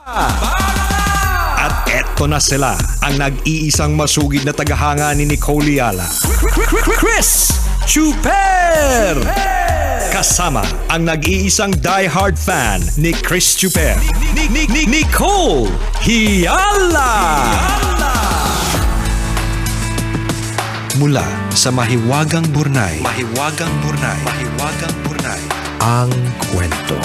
At eto na sila, ang nag-iisang masugid na tagahanga ni Nicole Yala, Chris Chuper! Kasama ang nag-iisang die-hard fan ni Chris Chuper, Nicole Yala! Mula sa Mahiwagang Burnay, ang kwento.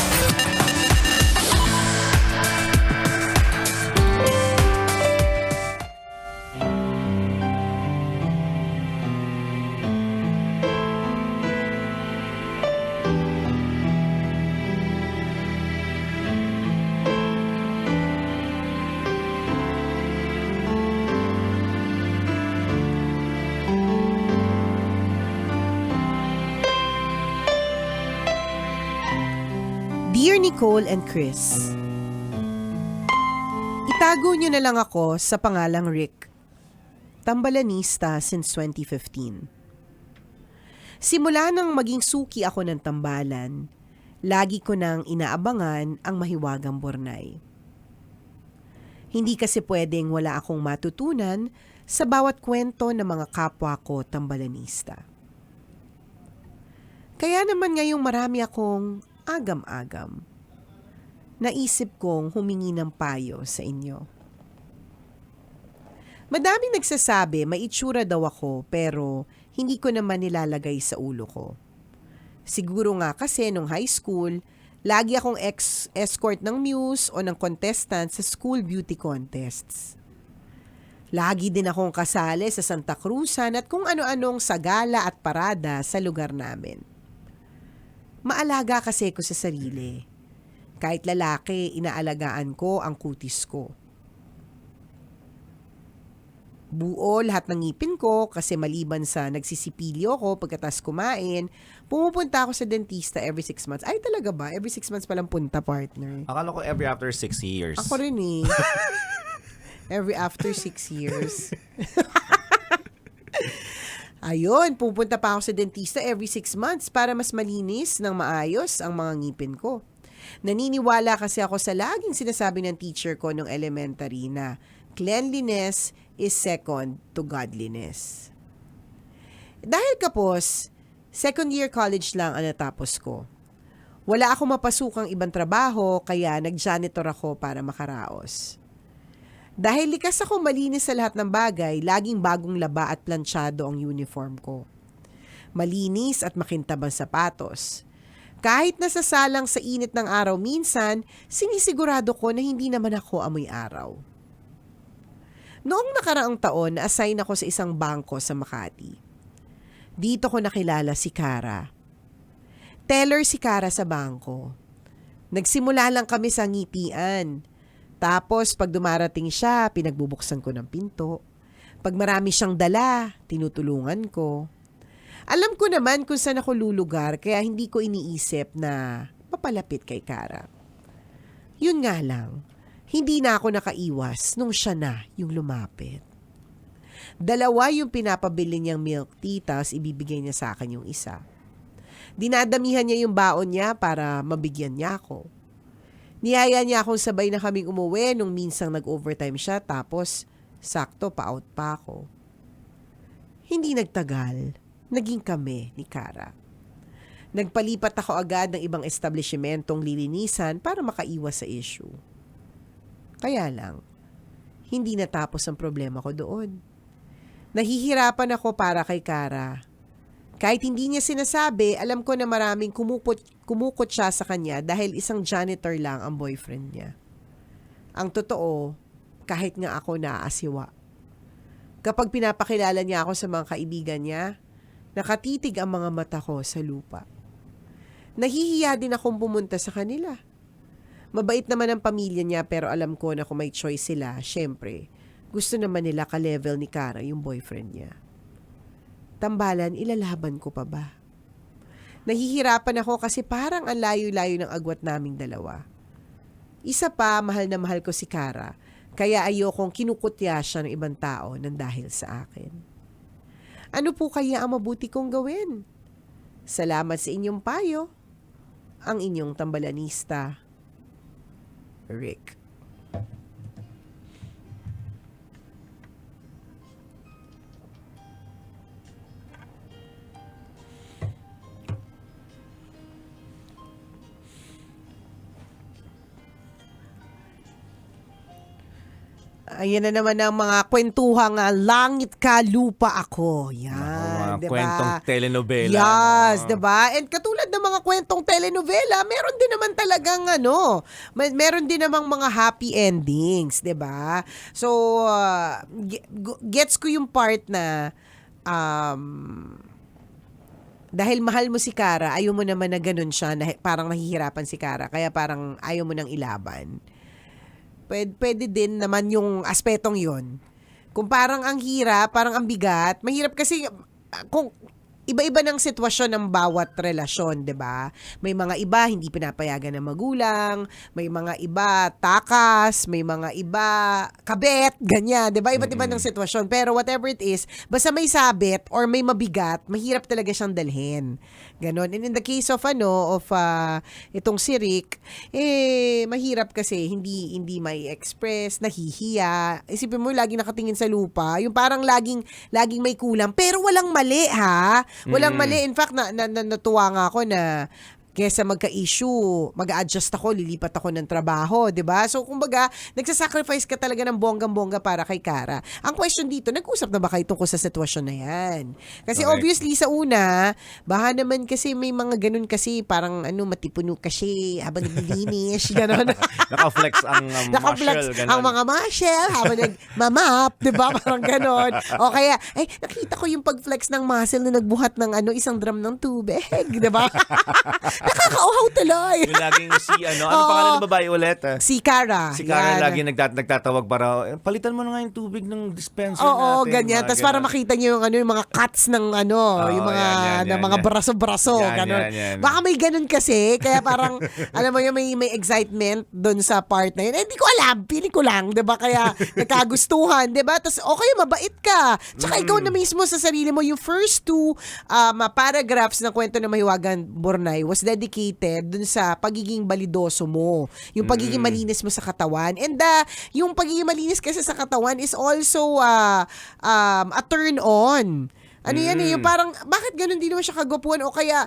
Dear Nicole and Chris, itago niyo na lang ako sa pangalang Rick. Tambalanista since 2015. Simula nang maging suki ako ng tambalan, lagi ko nang inaabangan ang Mahiwagang Burnay. Hindi kasi pwedeng wala akong matutunan sa bawat kwento ng mga kapwa ko tambalanista. Kaya naman ngayong marami akong agam-agam. Naisip kong humingi ng payo sa inyo. Madaming nagsasabi may itsura daw ako pero hindi ko naman nilalagay sa ulo ko. Siguro nga kasi nung high school, lagi akong escort ng muse o ng contestant sa school beauty contests. Lagi din akong kasali sa Santa Cruzan at kung ano-anong sagala at parada sa lugar namin. Maalaga kasi ko sa sarili. Kahit lalaki, inaalagaan ko ang kutis ko. Buo lahat ng ngipin ko kasi maliban sa nagsisipilyo ko pagkatas kumain, pumupunta ako sa dentista every 6 months. Ay talaga ba? Every 6 months palang punta, partner. Akala ko every after 6 years. Ako rin eh. Every after 6 years. Ayun, pupunta pa ako sa dentista every 6 months para mas malinis ng maayos ang mga ngipin ko. Naniniwala kasi ako sa laging sinasabi ng teacher ko nung elementary na cleanliness is second to godliness. Dahil kapos, second year college lang ang natapos ko. Wala akong mapasukang ibang trabaho kaya nag-janitor ako para makaraos. Dahil likas ako malinis sa lahat ng bagay, laging bagong laba at planchado ang uniform ko. Malinis at makintabang sapatos. Kahit nasasalang sa init ng araw minsan, sinisigurado ko na hindi naman ako amoy araw. Noong nakaraang taon, na-assign ako sa isang bangko sa Makati. Dito ko nakilala si Cara. Teller si Cara sa bangko. Nagsimula lang kami sa ngipian. Tapos, pag dumarating siya, pinagbubuksan ko ng pinto. Pag marami siyang dala, tinutulungan ko. Alam ko naman kung saan ako lulugar, kaya hindi ko iniisip na papalapit kay Cara. Yun nga lang, hindi na ako nakaiwas nung siya na yung lumapit. 2 yung pinapabili niyang milk tea, tapos ibibigay niya sa akin yung isa. Dinadamihan niya yung baon niya para mabigyan niya ako. Niyaya niya akong sabay na kaming umuwi nung minsang nag-overtime siya tapos sakto pa-out pa ako. Hindi nagtagal, naging kami ni Cara. Nagpalipat ako agad ng ibang establishmentong lilinisan para makaiwas sa issue. Kaya lang, hindi natapos ang problema ko doon. Nahihirapan ako para kay Cara. Kahit hindi niya sinasabi, alam ko na maraming kumukot siya sa kanya dahil isang janitor lang ang boyfriend niya. Ang totoo, kahit nga ako naaasiwa. Kapag pinapakilala niya ako sa mga kaibigan niya, nakatitig ang mga mata ko sa lupa. Nahihiya din akong pumunta sa kanila. Mabait naman ang pamilya niya pero alam ko na kung may choice sila, syempre, gusto naman nila ka-level ni Cara yung boyfriend niya. Tambalan, ilalaban ko pa ba? Nahihirapan ako kasi parang ang layo-layo ng agwat naming dalawa. Isa pa, mahal na mahal ko si Cara, kaya ayokong kinukutya siya ng ibang tao nang dahil sa akin. Ano po kaya ang mabuti kong gawin? Salamat sa inyong payo. Ang inyong tambalanista, Rick. Ayan na naman ang mga kwentuhang langit ka, lupa ako. Yan, Mga diba? kwentong telenovela. Yes, no? diba? And katulad ng mga kwentong telenovela, meron din naman talagang meron din namang mga happy endings, diba? So, gets ko yung part na dahil mahal mo si Kara, ayaw mo naman na ganun siya, na parang nahihirapan si Kara, kaya parang ayaw mo nang ilaban. Pwede din naman yung aspetong yon. Kung parang ang hirap, parang ang bigat, mahirap kasi kung iba-iba ng sitwasyon ng bawat relasyon, 'di ba? May mga iba hindi pinapayagan ng magulang, may mga iba takas, may mga iba kabet, ganyan, 'di ba? Iba't iba ng sitwasyon. Pero whatever it is, basta may sabit or may mabigat, mahirap talaga siyang dalhin. Ganon. And in the case of itong si Rick, mahirap kasi hindi may express, nahihiya. Isipin mo lagi nakatingin sa lupa, yung parang laging may kulang, pero walang mali ha. Walang mali. In fact, natuwa nga ako na kesa magka-issue, mag-a-adjust ako, lilipat ako ng trabaho, 'di ba? So kumbaga, nagsasacrifice ka talaga ng bonggang-bongga para kay Kara. Ang question dito, nag-usap na ba kayo tungkol sa sitwasyon na 'yan? Kasi Correct. obviously sa una, baka naman kasi may mga ganun kasi parang matipuno kasi habang naglilinis, gano'n. Naka-flex ang Naka-flex muscle. ganun. ang mga muscle habang nagmamap, 'di ba? Parang gano'n. O kaya, nakita ko yung pag-flex ng muscle na nagbuhat ng isang drum ng tubig, 'di ba? Nakakauhaw tuloy. Yung laging ano pangalan ng babae ulit? Si Kara. Si Karen yan. lagi nagtatawag para, palitan mo na nga yung tubig ng dispenser Oo, natin. ganyan. mga Tapos para ganun. makita niyo yung mga cuts ng yung mga yan, ng mga yan. braso-braso, Yan, ganun. yan. Baka may ganun kasi, kaya parang alam mo yun, may excitement doon sa part na yun. Hindi ko alam, feeling ko lang, 'di ba? Kaya nagkagustuhan, 'di ba? Tapos okay, mabait ka. Tsaka ikaw na mismo sa sarili mo, yung first two paragraphs ng kwento ng Mahiwagang Burnay was dedicated dun sa pagiging balidoso mo, yung pagiging malinis mo sa katawan. And yung pagiging malinis kasi sa katawan is also a turn on. Ano yan yung parang, bakit ganun, di naman siya kagwapuan o kaya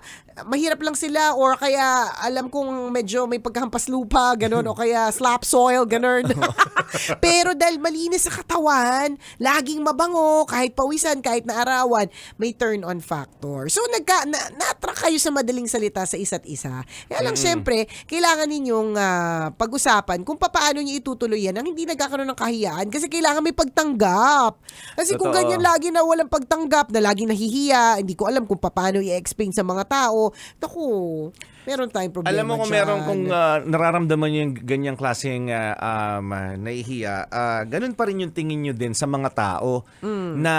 mahirap lang sila or kaya alam kong medyo may pagkahampas lupa, ganun, o kaya slap soil, ganun. Pero dahil malinis sa katawan, laging mabango, kahit pawisan, kahit naarawan, may turn on factor. So, na-attract kayo sa madaling salita sa isa't isa. Kaya lang, syempre, kailangan ninyong pag-usapan kung paano niyo itutuloy yan ang hindi nagkakaroon ng kahiyaan kasi kailangan may pagtanggap. Kasi kung Totoo. ganyan lagi na walang pagtanggap, na laging nahihiya, hindi ko alam kung paano i-explain sa mga tao, naku, meron tayong problema. Alam mo kung dyan. meron kung nararamdaman nyo yung ganyang klaseng nahihiya, ganun pa rin yung tingin nyo din sa mga tao na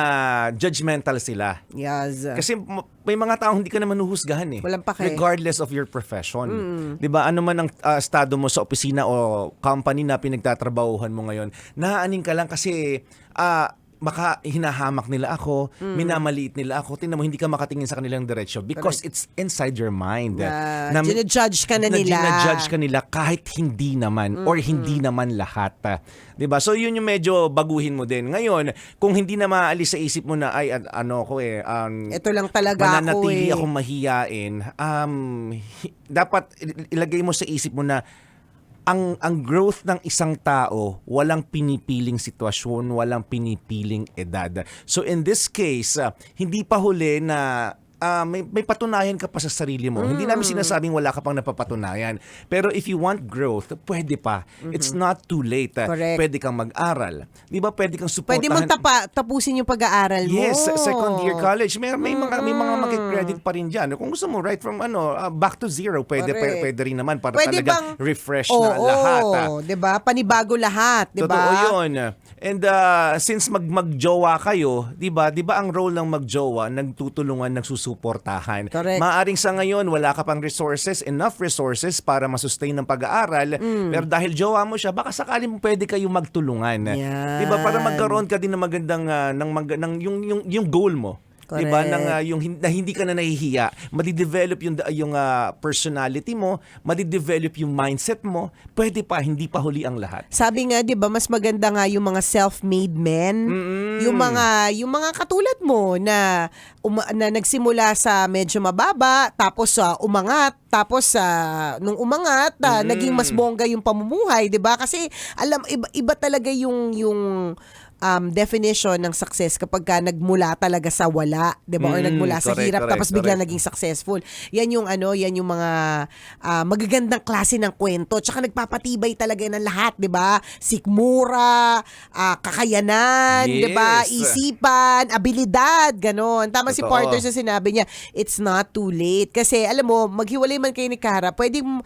judgmental sila. Yes. Kasi may mga tao hindi ka naman huhusgahan eh. Walang pake. Regardless of your profession. 'Di ba? Ano man ang estado mo sa opisina o company na pinagtatrabahuhan mo ngayon, naaaning ka lang kasi baka hinahamak nila ako, minamaliit nila ako, tingnan mo, hindi ka makatingin sa kanilang diretsyo because it's inside your mind. Na ginajudge ka na nila. Ginajudge ka nila kahit hindi naman or hindi naman lahat. 'Di ba? So yun yung medyo baguhin mo din. Ngayon, kung hindi na maalis sa isip mo na ay Ito lang talaga mananatili ako akong mahiyain, dapat ilagay mo sa isip mo na ang growth ng isang tao, walang pinipiling sitwasyon, walang pinipiling edad. So in this case, hindi pa huli na may patunayan ka pa sa sarili mo. Hindi namin sinasabing wala ka pang napapatunayan. Pero if you want growth, pwede pa. It's not too late. Correct. Pwede kang mag-aral. Di ba pwede kang supportahan? Pwede mong tapusin yung pag-aaral mo. Yes, second year college. May mga makikredit pa rin dyan. Kung gusto mo, right from back to zero, pwede rin naman para Pwede talagang refresh na lahat. Di ba? Panibago lahat, di ba? Totoo yun. And since magjowa kayo, di ba ang role ng magjowa, nagtutulungan, nagsusuportahan. Correct. Maaring sa ngayon, wala ka pang enough resources para masustain ng pag-aaral. Pero dahil jowa mo siya, baka sakaling pwede kayong magtulungan. Yan. Di ba? Para magkaroon ka din ng magandang, yung goal mo. Correct. Diba na hindi ka na nahihiya, madidevelop yung personality mo, madidevelop yung mindset mo, pwede pa, hindi pa huli ang lahat. Sabi nga, 'di ba, mas maganda nga yung mga self-made men, yung mga katulad mo na nagsimula sa medyo mababa tapos umangat Tapos nung umangat, naging mas bongga yung pamumuhay, 'di ba? Kasi iba talaga yung definition ng success kapag ka nagmula talaga sa wala, 'di ba? Or nagmula sa Correct, hirap correct, tapos biglang correct. naging successful. Yan yung mga magagandang klase ng kwento. Tsaka nagpapatibay talaga ng lahat, 'di ba? Sikmura, kakayanan, 'di ba? Yes. Isipan, abilidad, ganon. Tama si Totoo. Partner sa sinabi niya, it's not too late. Kasi alam mo, maghiwalay man kayo ni Kara, pwedeng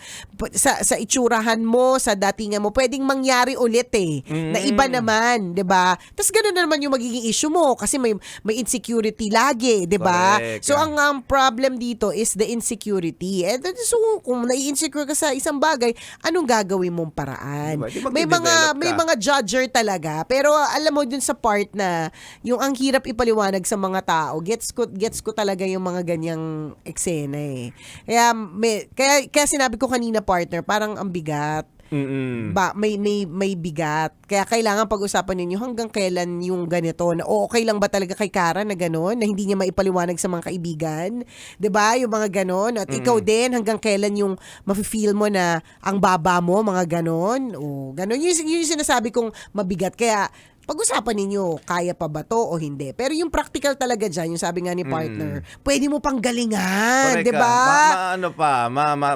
sa itsurahan mo, sa datingan mo, pwedeng mangyari ulit na iba naman, 'di ba? Tapos gano'n na naman yung magiging issue mo kasi may insecurity lagi, 'di ba? Correct. So ang problem dito is the insecurity. And so kung nai-insecure ka sa isang bagay, anong gagawin mong paraan? Diba? Di May magde-develop may ka. mga judger talaga, pero alam mo dun sa part na yung ang hirap ipaliwanag sa mga tao, gets ko talaga yung mga ganyang eksena eh. Kaya sinabi ko kanina, Partner, parang ang bigat. May bigat. Kaya kailangan pag-usapan ninyo hanggang kailan yung ganito na okay lang ba talaga kay Kara na gano'n na hindi niya maipaliwanag sa mga kaibigan, 'di ba? Yung mga gano'n at ikaw din hanggang kailan yung mafe-feel mo na ang baba mo, mga gano'n. O gano'n yung sinasabi kong mabigat. Kaya pag-usapan ninyo, kaya pa ba to o hindi? Pero yung practical talaga dyan, yung sabi nga ni Partner, pwede mo pang galingan, Correct di ka. ba?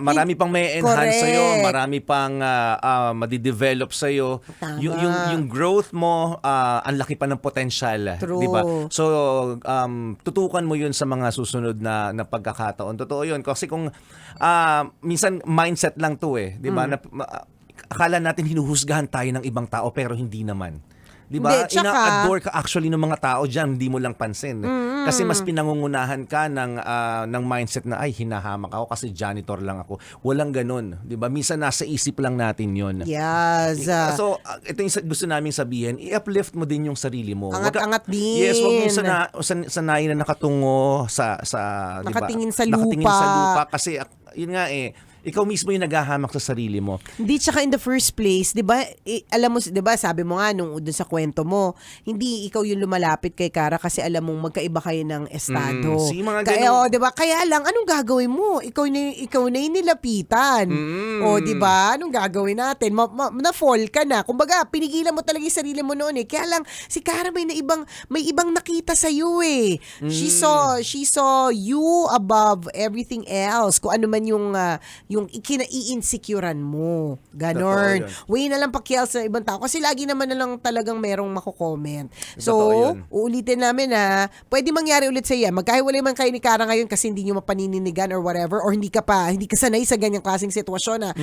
Marami pang may enhance Correct. sa'yo, marami pang madidevelop sa'yo. Tama. Yung growth mo, ang laki pa ng potential. True. Di ba? So, tutukan mo yun sa mga susunod na pagkakataon. Totoo yun. Kasi kung minsan mindset lang to Di ba? Akala natin hinuhusgahan tayo ng ibang tao pero hindi naman. Di ba? Hindi, tsaka- Ina-adore ka actually ng mga tao dyan, hindi mo lang pansin. Kasi mas pinangungunahan ka ng mindset na, ay, hinahamak ako kasi janitor lang ako. Walang ganun. Di ba? Minsan nasa isip lang natin yon. Yes. So, ito yung gusto namin sabihin, i-uplift mo din yung sarili mo. Angat-angat din. Yes, wag mong sanayin na nakatungo sa di ba? Nakatingin sa Nakatingin lupa. sa lupa. Kasi, yun nga ikaw mismo yung naghahamak sa sarili mo. Hindi, tsaka in the first place, 'di ba? Alam mo, 'di ba, sabi mo nga nung doon sa kwento mo, hindi ikaw yung lumalapit kay Kara kasi alam mong magkaiba kayo ng estado. Si mga Kaya, ganun. 'di ba? Kaya lang anong gagawin mo? Ikaw na yung nilapitan. O, 'di ba? Anong gagawin natin? Na-fall ka na. Kumbaga, pinigilan mo talaga yung sarili mo noon Kaya lang si Kara may ibang nakita sa iyo She saw you above everything else. Kung ano man yung kinai-insecurean mo. Ganon. Totoo yun. Way na lang pakial sa ibang tao. Kasi lagi naman na lang talagang merong mako-comment. Totoo So, yun. uulitin namin pwede mangyari ulit sa yan. Magkahiwalay man kayo ni Kara ngayon kasi hindi nyo mapanininigan or whatever, or hindi ka sanay sa ganyang klaseng sitwasyon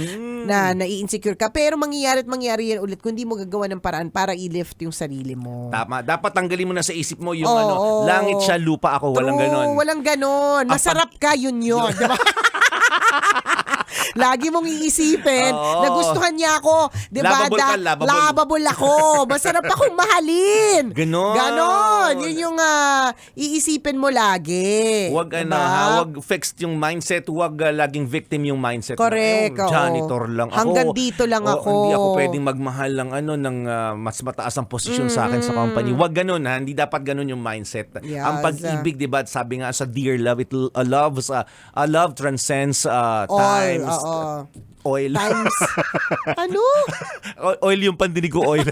na nai-insecure ka. Pero mangyayari yan ulit kung hindi mo gagawa ng paraan para i-lift yung sarili mo. Tama. Dapat tanggalin mo na sa isip mo yung Oo. langit siya, lupa ako. Walang True, ganon. Walang ganon. Masarap ka, yun. Diba? Lagi mong iisipin Oo. na gustuhan niya ako. Diba? Lovable ka, lovable. Lovable ako. Masarap akong mahalin. Ganon. Ganon. Yun yung iisipin mo lagi. Huwag Diba? huwag fixed yung mindset, huwag laging victim yung mindset. Correct, Na, oo. janitor lang ako. Hanggang dito lang ako. Hindi ako pwedeng magmahal ng mas mataas ang posisyon sa akin sa company. Huwag ganun Hindi dapat ganun yung mindset. Yes. Ang pag-ibig, 'di ba? Sabi nga sa Dear Love, love transcends times. Oo. Oil. Times. Ano? Oil yung pandinig ko, oil.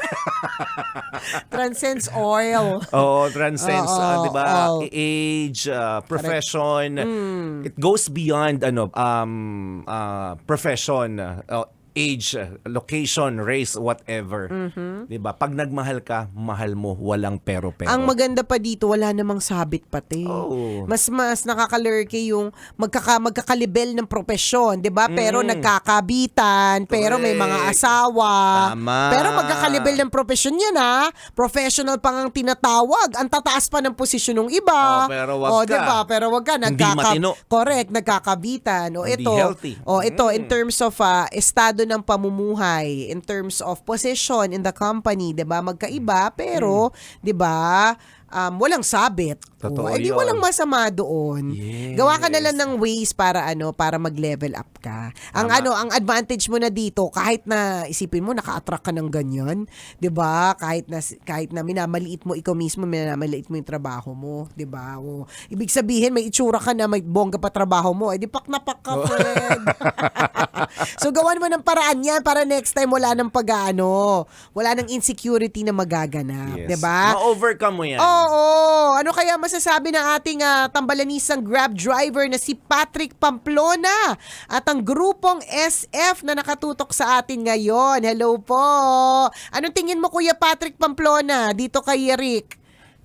Transcends oil. Oo, transcends, Oo, 'di ba? all. Age, profession. It goes beyond profession, age, location, race, whatever. 'Di ba? Pag nagmahal ka, mahal mo, walang pero-pero. Ang maganda pa dito, wala namang sabit pati. Oo. Mas nakakalurky yung magkakalibel ng profesyon, 'di ba? Pero nagkakabitan, pero may mga asawa. Tama. Pero magkakalibel ng profesyon 'yan Professional pa ngang tinatawag. Ang tataas pa ng posisyon ng iba. Pero wag ka. 'di ba? Pero wag ka Hindi matino. Correct, nagkakabitan. Hindi healthy. Ito in terms of estado ng pamumuhay, in terms of position in the company, 'di ba? Magkaiba pero 'di ba? walang sabit. Totoo Di yun. walang masama doon. Yes. Gawa ka na lang ng ways para para mag-level up ka. Ang advantage mo na dito, kahit na isipin mo naka-attract ka ng ganyan, 'di ba? Kahit na minamaliit mo ikaw mismo, minamaliit mo yung trabaho mo, 'di ba? O ibig sabihin may itsura ka na, may bongga pa trabaho mo, di pak na pak ka, friend. So gawan mo ng paraan 'yan para next time wala nang wala nang insecurity na magaganap, Yes. 'di ba? Ma-overcome mo yan. Oo. Ano kaya masasabi ng ating tambalanisang Grab driver na si Patrick Pamplona at ang grupong SF na nakatutok sa atin ngayon? Hello po. Anong tingin mo, Kuya Patrick Pamplona, dito kay Rick?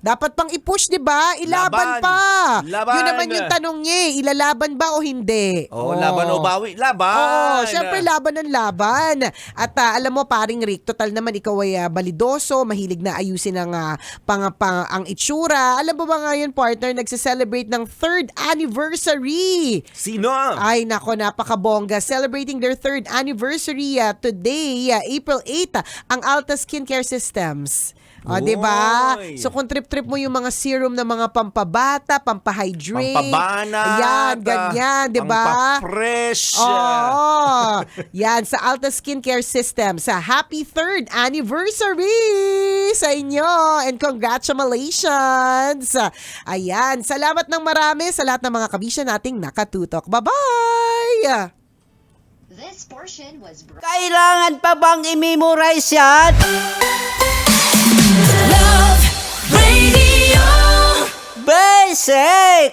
Dapat pang i-push, di ba? Ilaban Laban. pa. Laban. Yun naman yung tanong niya eh. Ilalaban ba o hindi? Laban o bawi? Laban! Oo, syempre laban ng laban. At alam mo, paring Rick, total naman ikaw ay balidoso, mahilig na ayusin ang ang itsura. Alam mo ba ngayon, partner, nagse-celebrate ng 3rd anniversary. Sino? Ay, nako, napakabongga. Celebrating their 3rd anniversary today, April 8, ang Alta Skincare Systems. O, di ba? Oy. So, kung trip-trip mo yung mga serum na mga pampabata, pampahydrate. Pampabanat. Ayan, ganyan, di ba? Pampafresh. Oo. Yan, sa Alta Skincare System. Sa happy 3rd anniversary sa inyo. And congratulations. Ayan, salamat ng marami sa lahat ng mga kabisya nating nakatutok. Bye-bye! This portion was Kailangan pa bang i-memorize yan? Love Radio. Basic!